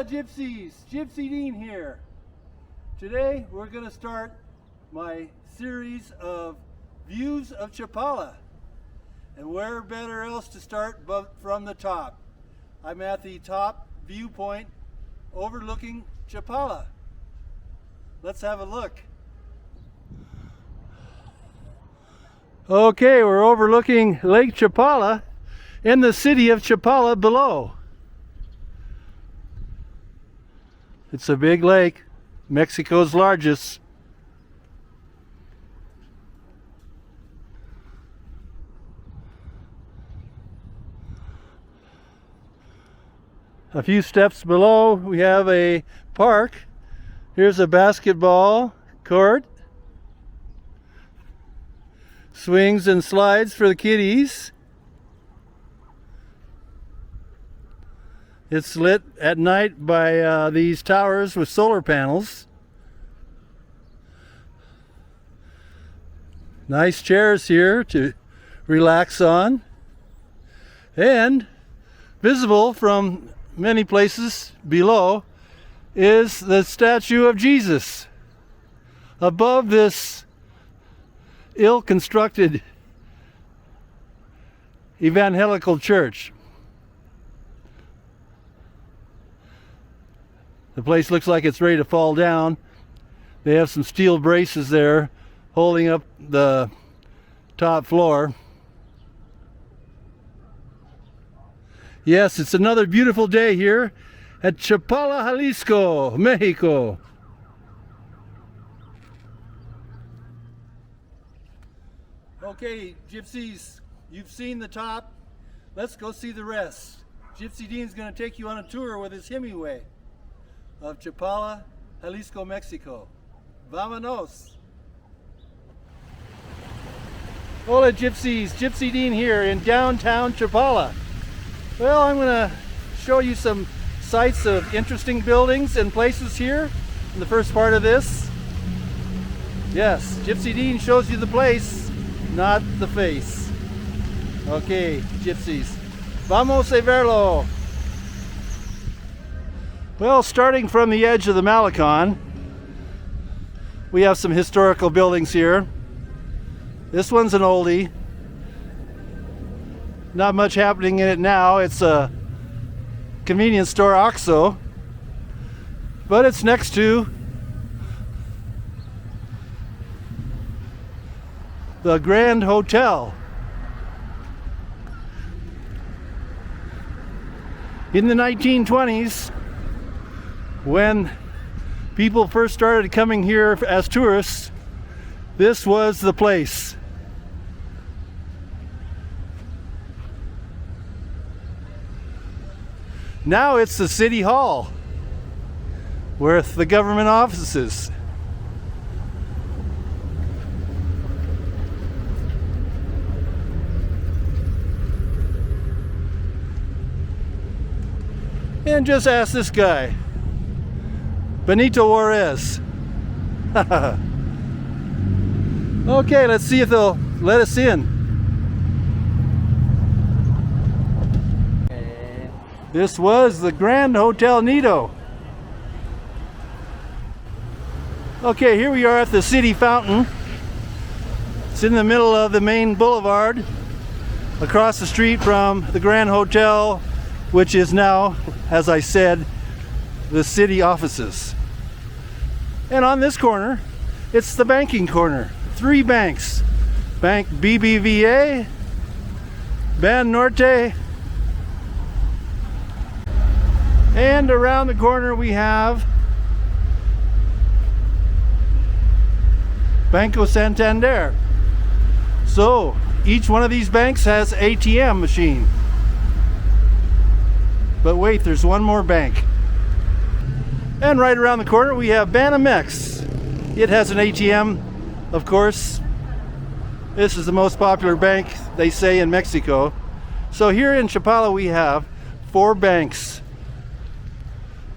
Gypsies, Gipsy Dean here. Today we're going to start my series of views of Chapala. And where better else to start but from the top. I'm at the top viewpoint overlooking Chapala. Let's have a look. Okay, we're overlooking Lake Chapala in the city of Chapala below. It's a big lake, Mexico's largest. A few steps below we have a park. Here's a basketball court. Swings and slides for the kiddies. It's lit at night by these towers with solar panels. Nice chairs here to relax on. And visible from many places below is the statue of Jesus above this ill-constructed evangelical church. The place looks like it's ready to fall down. They have some steel braces there holding up the top floor. Yes, it's another beautiful day here at Chapala, Jalisco, Mexico. Okay, Gypsies, you've seen the top. Let's go see the rest. Gipsy Dean's going to take you on a tour with his Hemingway of Chapala, Jalisco, Mexico. Vámonos! Hola Gypsies, Gipsy Dean here in downtown Chapala. Well, I'm going to show you some sights of interesting buildings and places here in the first part of this. Yes, Gipsy Dean shows you the place, not the face. Okay, Gypsies, vamos a verlo! Well, starting from the edge of the Malecon, we have some historical buildings here. This one's an oldie. Not much happening in it now. It's a convenience store, OXXO, but it's next to the Grand Hotel. In the 1920s, when people first started coming here as tourists, this was the place. Now it's the City Hall with the government offices. And just ask this guy, Benito Juarez. Okay, let's see if they'll let us in. This was the Grand Hotel Nido. Okay, here we are at the city fountain. It's in the middle of the main boulevard, across the street from the Grand Hotel, which is now, as I said, the city offices. And on this corner, it's the banking corner. 3 banks. Bank BBVA, Banorte, and around the corner we have Banco Santander. So each one of these banks has ATM machine. But wait, there's one more bank. And right around the corner we have Banamex. It has an ATM, of course. This is the most popular bank, they say, in Mexico. So here in Chapala we have 4 banks,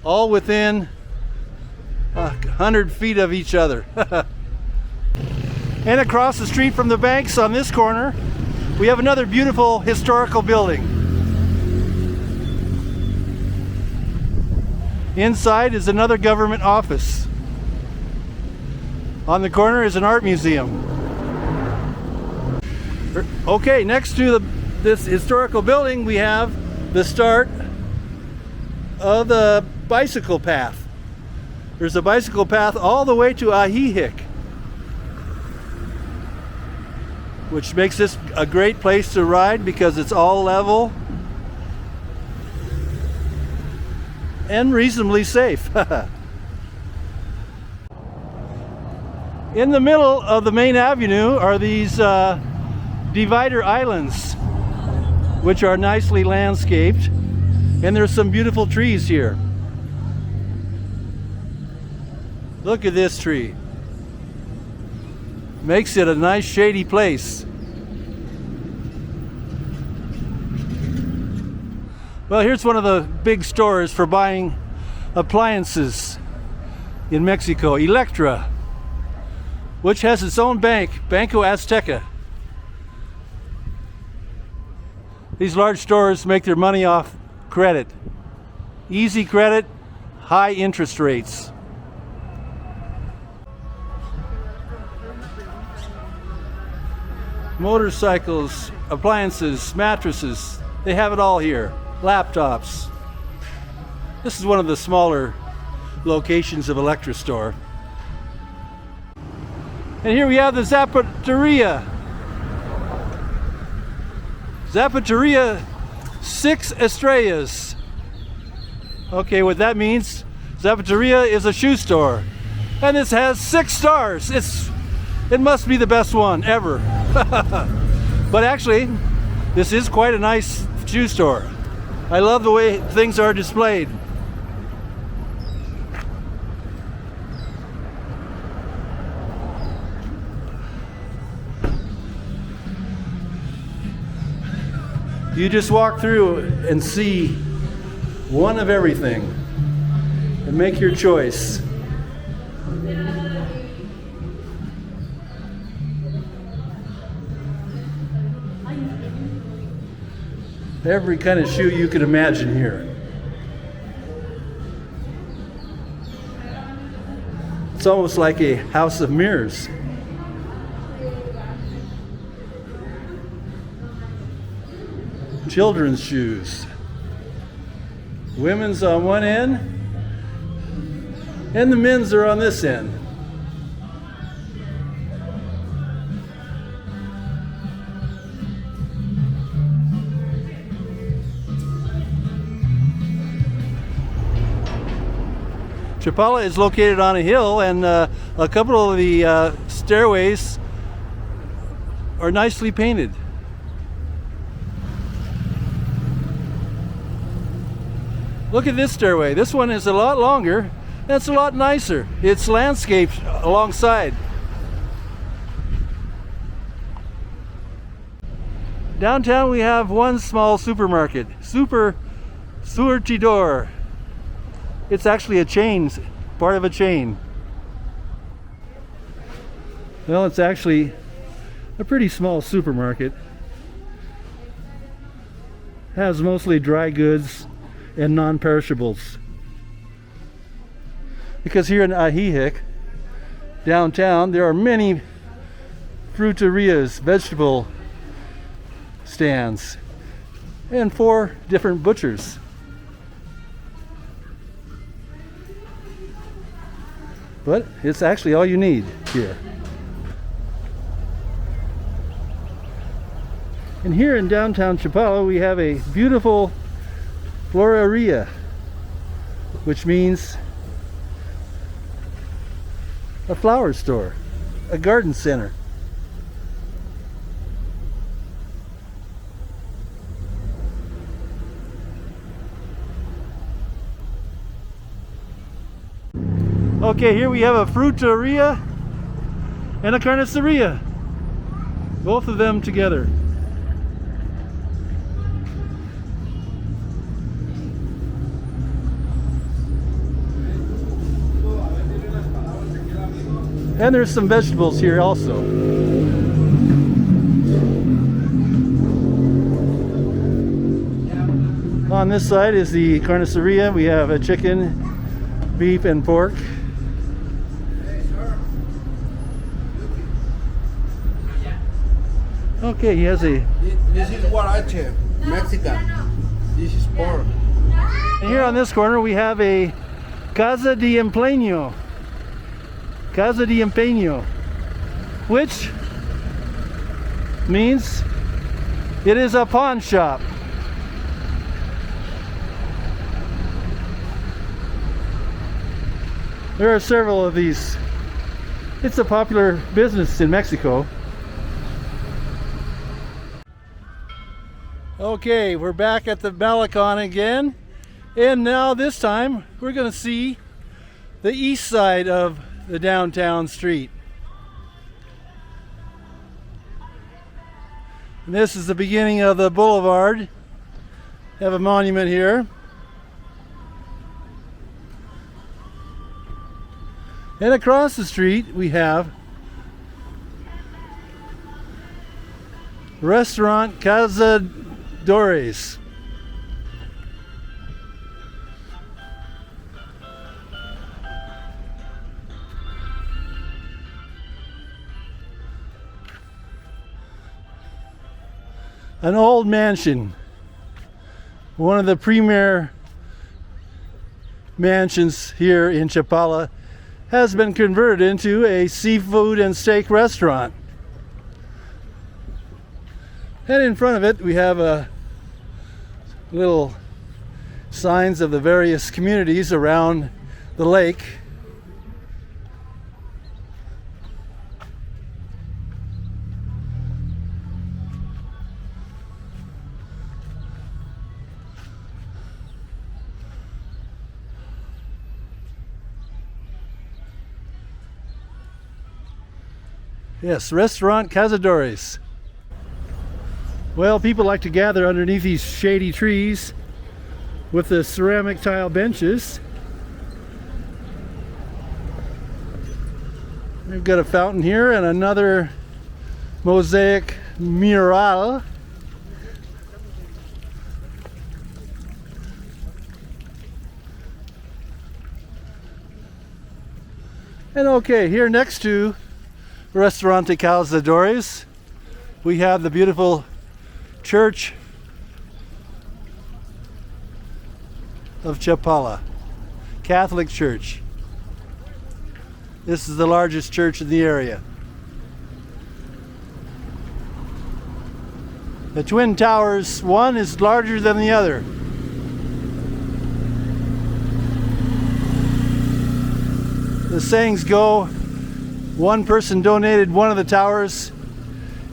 all within 100 feet of each other. And across the street from the banks on this corner, we have another beautiful historical building. Inside is another government office. On the corner is an art museum. Okay, next to this historical building, we have the start of the bicycle path. There's a bicycle path all the way to Ahihik, which makes this a great place to ride because it's all level and reasonably safe. In the middle of the main avenue are these divider islands, which are nicely landscaped, and there's some beautiful trees here. Look at this tree. Makes it a nice shady place. Well, here's one of the big stores for buying appliances in Mexico, Electra, which has its own bank, Banco Azteca. These large stores make their money off credit. Easy credit, high interest rates. Motorcycles, appliances, mattresses, they have it all here. Laptops. This is one of the smaller locations of Electra store. And here we have the Zapateria. Zapateria 6 Estrellas. Okay, what that means, Zapateria is a shoe store. And this has 6 stars. It must be the best one ever. But actually, this is quite a nice shoe store. I love the way things are displayed. You just walk through and see one of everything and make your choice. Every kind of shoe you could imagine here. It's almost like a house of mirrors. Children's shoes. Women's on one end, and the men's are on this end. Chapala is located on a hill, and a couple of the stairways are nicely painted. Look at this stairway. This one is a lot longer, and it's a lot nicer. It's landscaped alongside. Downtown we have one small supermarket, Surtidor. It's actually a chain, part of a chain. Well, it's actually a pretty small supermarket. Has mostly dry goods and non-perishables. Because here in Ahihik, downtown, there are many fruterias, vegetable stands, and 4 different butchers. But it's actually all you need here. And here in downtown Chapala, we have a beautiful floreria, which means a flower store, a garden center. Okay, here we have a fruteria and a carniceria, both of them together. And there's some vegetables here also. On this side is the carniceria. We have a chicken beef and pork. Okay, he has a... This is huarache, Mexican. This is pork. And here on this corner we have a Casa de Empeño. Casa de Empeño, which means it is a pawn shop. There are several of these. It's a popular business in Mexico. Okay, we're back at the Malecon again, and now this time we're going to see the east side of the downtown street. And this is the beginning of the boulevard. Have a monument here. And across the street we have Restaurant Cazadores. An old mansion, one of the premier mansions here in Chapala, has been converted into a seafood and steak restaurant. And in front of it we have a little signs of the various communities around the lake. Yes, Restaurant Cazadores. Well, people like to gather underneath these shady trees with the ceramic tile benches. We've got a fountain here and another mosaic mural. And okay, here next to Restaurante Cazadores, we have the beautiful Church of Chapala, Catholic Church. This is the largest church in the area. The twin towers, one is larger than the other. The sayings go, one person donated one of the towers,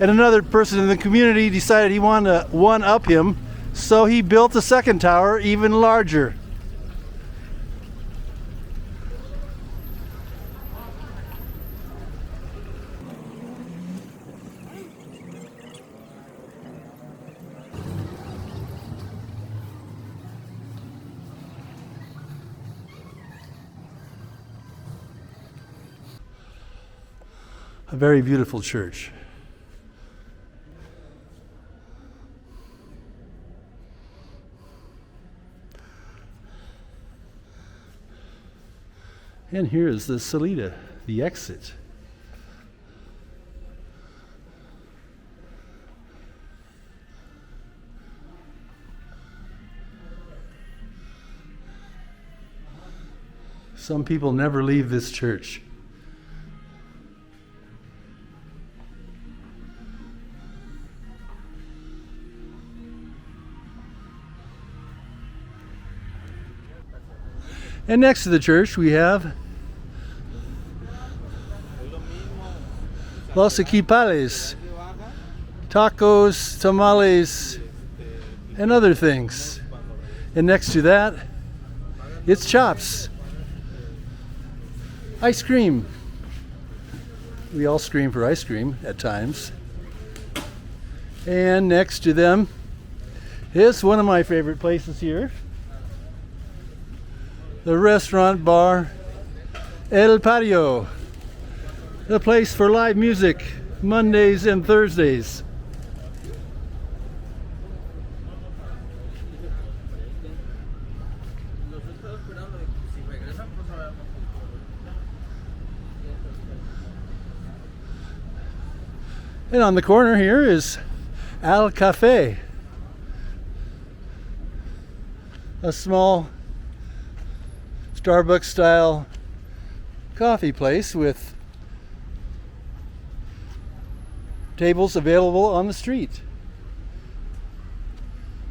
and another person in the community decided he wanted to one-up him, so he built a second tower even larger. A very beautiful church. And here is the salida, the exit. Some people never leave this church. And next to the church we have Los Equipales, tacos, tamales, and other things. And next to that, it's Chops, ice cream. We all scream for ice cream at times. And next to them is one of my favorite places here, the restaurant bar El Patio, the place for live music Mondays and Thursdays. And on the corner here is Al Cafe, a small Starbucks style coffee place with tables available on the street.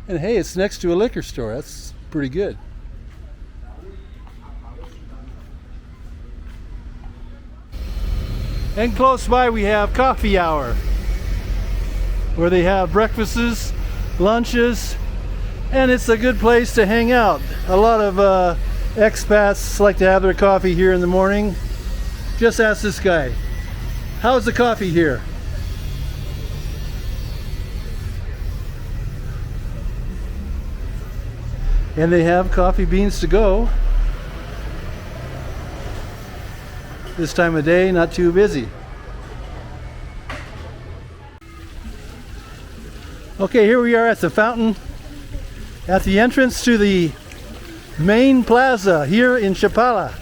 And hey, it's next to a liquor store. That's pretty good. And close by we have Coffee Hour, where they have breakfasts, lunches, and it's a good place to hang out. A lot of expats like to have their coffee here in the morning. Just ask this guy, how's the coffee here? And they have coffee beans to go. This time of day, not too busy. Okay, here we are at the fountain, at the entrance to the main plaza here in Chapala,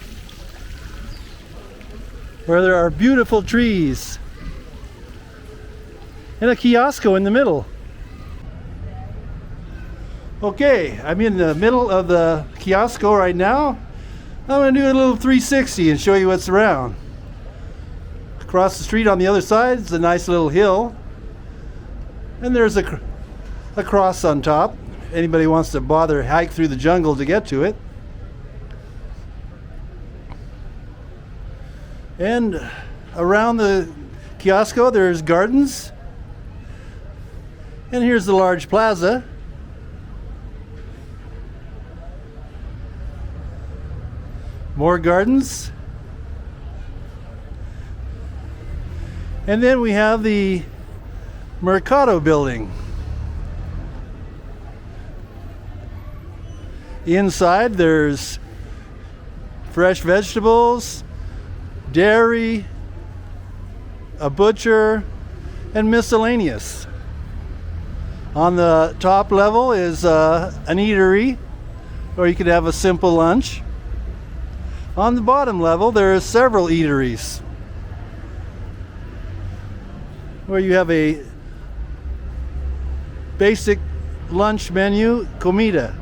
where there are beautiful trees and a kiosco in the middle. Okay, I'm in the middle of the kiosco right now. I'm going to do a little 360 and show you what's around. Across the street on the other side is a nice little hill, and there's a cross on top. Anybody wants to bother hike through the jungle to get to it. And around the kiosco there's gardens, and here's the large plaza. More gardens. And then we have the mercado building. Inside there's fresh vegetables, dairy, a butcher, and miscellaneous. On the top level is an eatery, or you could have a simple lunch. On the bottom level, there are several eateries where you have a basic lunch menu, comida.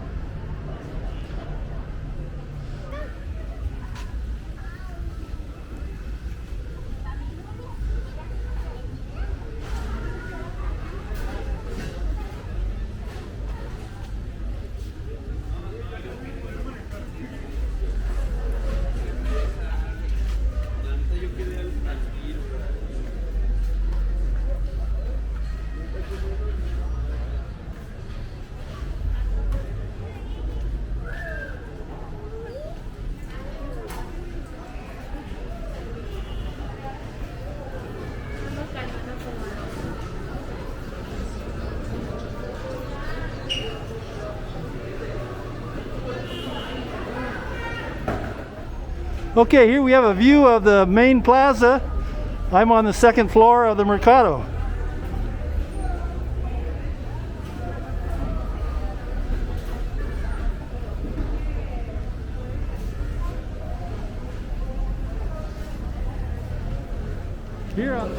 Okay, here we have a view of the main plaza. I'm on the second floor of the mercado. Here on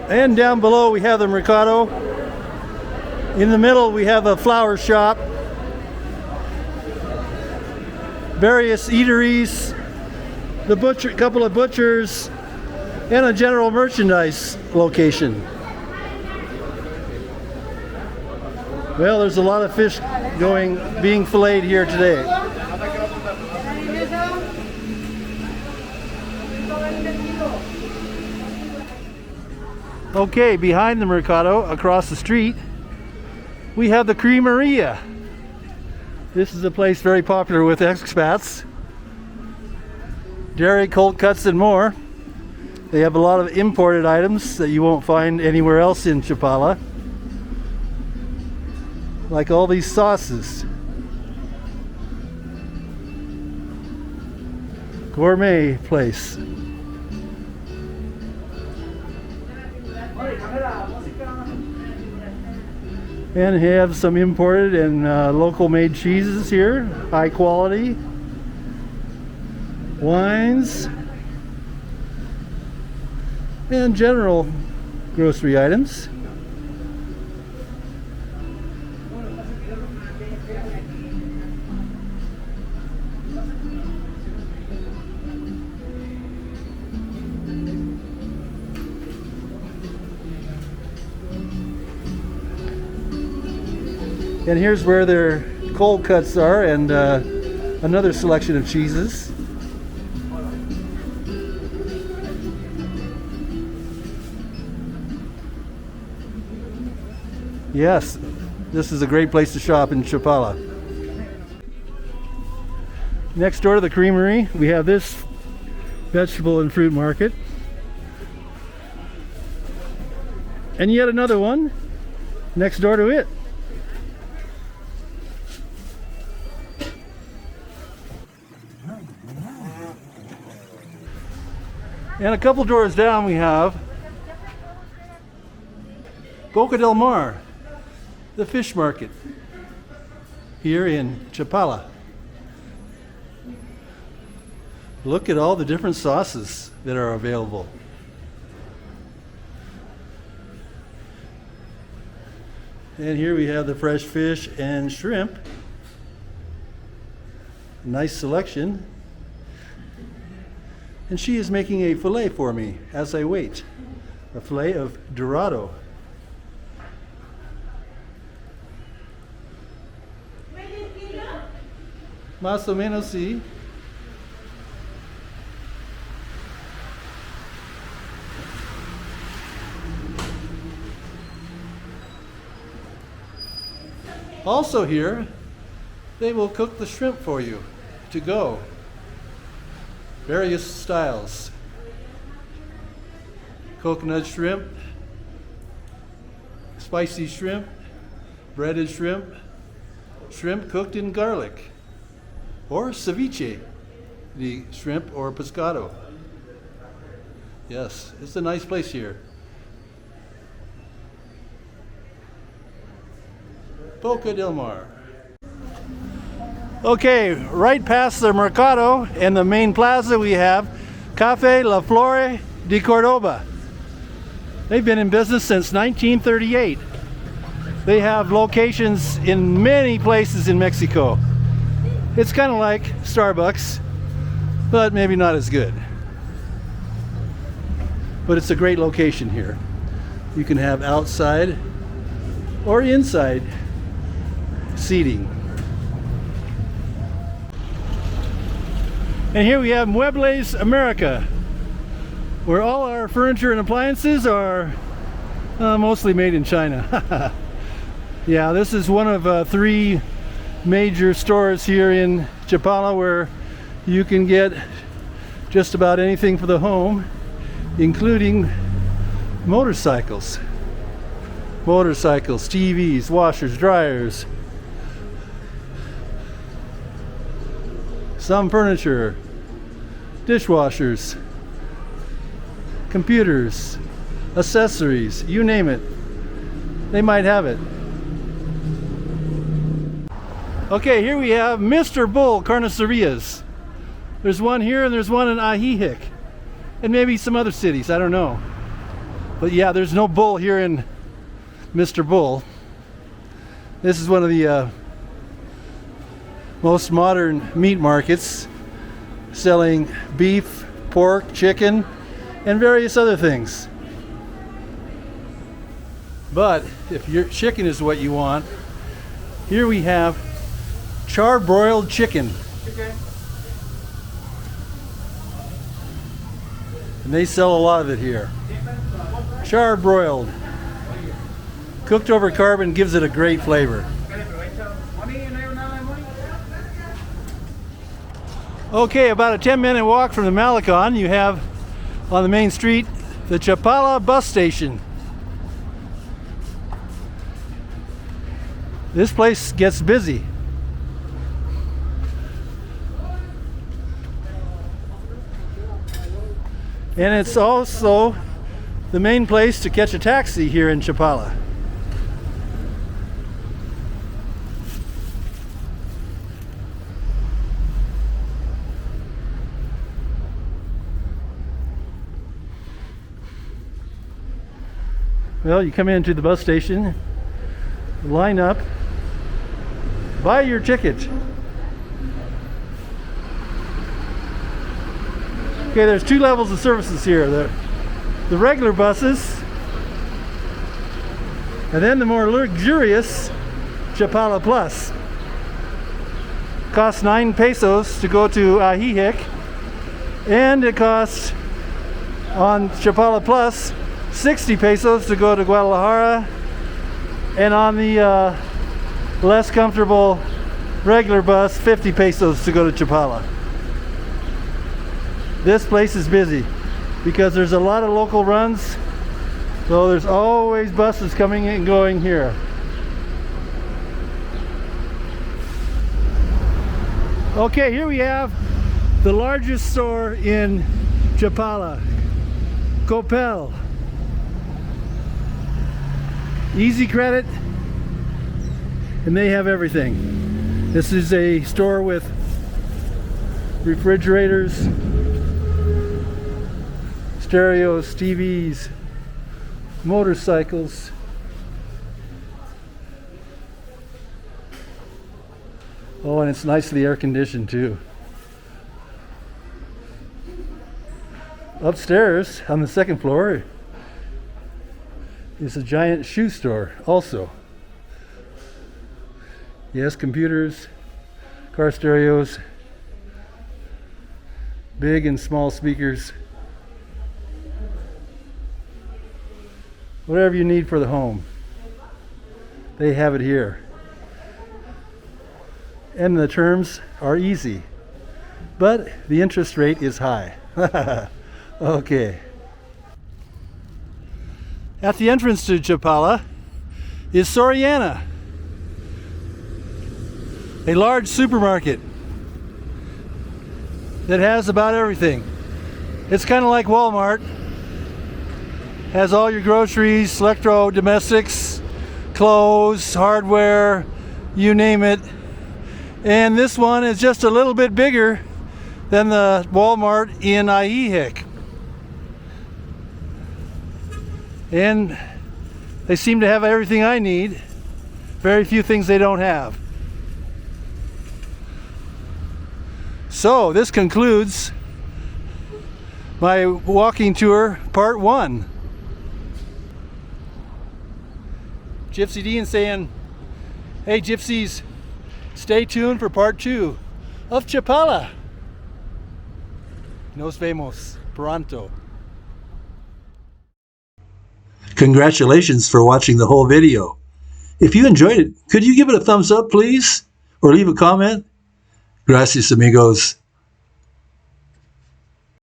and down below we have the mercado. In the middle we have a flower shop, various eateries, the couple of butchers, and a general merchandise location. Well, there's a lot of fish being filleted here today. Okay, behind the mercado, across the street, we have the Creameria. This is a place very popular with expats. Dairy, cold cuts, and more. They have a lot of imported items that you won't find anywhere else in Chapala. Like all these sauces. Gourmet place. And have some imported and local made cheeses here, high quality. Wines, and general grocery items. And here's where their cold cuts are, and another selection of cheeses. Yes, this is a great place to shop in Chapala. Next door to the creamery, we have this vegetable and fruit market. And yet another one next door to it. And a couple doors down we have Boca del Mar, the fish market here in Chapala. Look at all the different sauces that are available. And here we have the fresh fish and shrimp. Nice selection. And she is making a fillet for me as I wait. A fillet of Dorado. Más o menos, sí. Also here, they will cook the shrimp for you to go. Various styles. Coconut shrimp, spicy shrimp, breaded shrimp, shrimp cooked in garlic, or ceviche, the shrimp or pescado. Yes, it's a nice place here. Boca del Mar. Okay, right past the mercado and the main plaza we have Cafe La Flore de Cordoba. They've been in business since 1938. They have locations in many places in Mexico. It's kind of like Starbucks, but maybe not as good. But it's a great location here. You can have outside or inside seating. And here we have Muebles America, where all our furniture and appliances are mostly made in China. Yeah, this is one of 3 major stores here in Chapala where you can get just about anything for the home, including motorcycles. Motorcycles, TVs, washers, dryers, some furniture, dishwashers, computers, accessories, you name it, they might have it. Okay, here we have Mr. Bull Carnicerias. There's one here and there's one in Ajijic, and maybe some other cities, I don't know. But yeah, there's no bull here in Mr. Bull. This is one of the most modern meat markets, selling beef, pork, chicken, and various other things. But if your chicken is what you want, here we have char-broiled chicken. And they sell a lot of it here. Char-broiled. Cooked over carbon gives it a great flavor. Okay, about a 10-minute walk from the Malecon, you have on the main street the Chapala bus station. This place gets busy. And it's also the main place to catch a taxi here in Chapala. Well, you come into the bus station, line up, buy your ticket. Okay, there's two levels of services here. The regular buses, and then the more luxurious Chapala Plus. Costs 9 pesos to go to Ajijic, and it costs on Chapala Plus 60 pesos to go to Guadalajara, and on the less comfortable regular bus 50 pesos to go to Chapala. This place is busy because there's a lot of local runs, so there's always buses coming and going here. Okay, here we have the largest store in Chapala, Coppel. Easy credit, and they have everything. This is a store with refrigerators, stereos, TVs, motorcycles. Oh, and it's nicely air conditioned too. Upstairs on the second floor is a giant shoe store also. Yes, computers, car stereos, big and small speakers. Whatever you need for the home, they have it here. And the terms are easy, but the interest rate is high. Okay. At the entrance to Chapala is Soriana, a large supermarket that has about everything. It's kind of like Walmart. Has all your groceries, electro domestics, clothes, hardware, you name it. And this one is just a little bit bigger than the Walmart in Ajijic. And they seem to have everything I need. Very few things they don't have. So this concludes my walking tour part 1. Gipsy Dean saying, hey gypsies, stay tuned for part 2 of Chapala. Nos vemos pronto. Congratulations for watching the whole video. If you enjoyed it, could you give it a thumbs up, please? Or leave a comment? Gracias, amigos.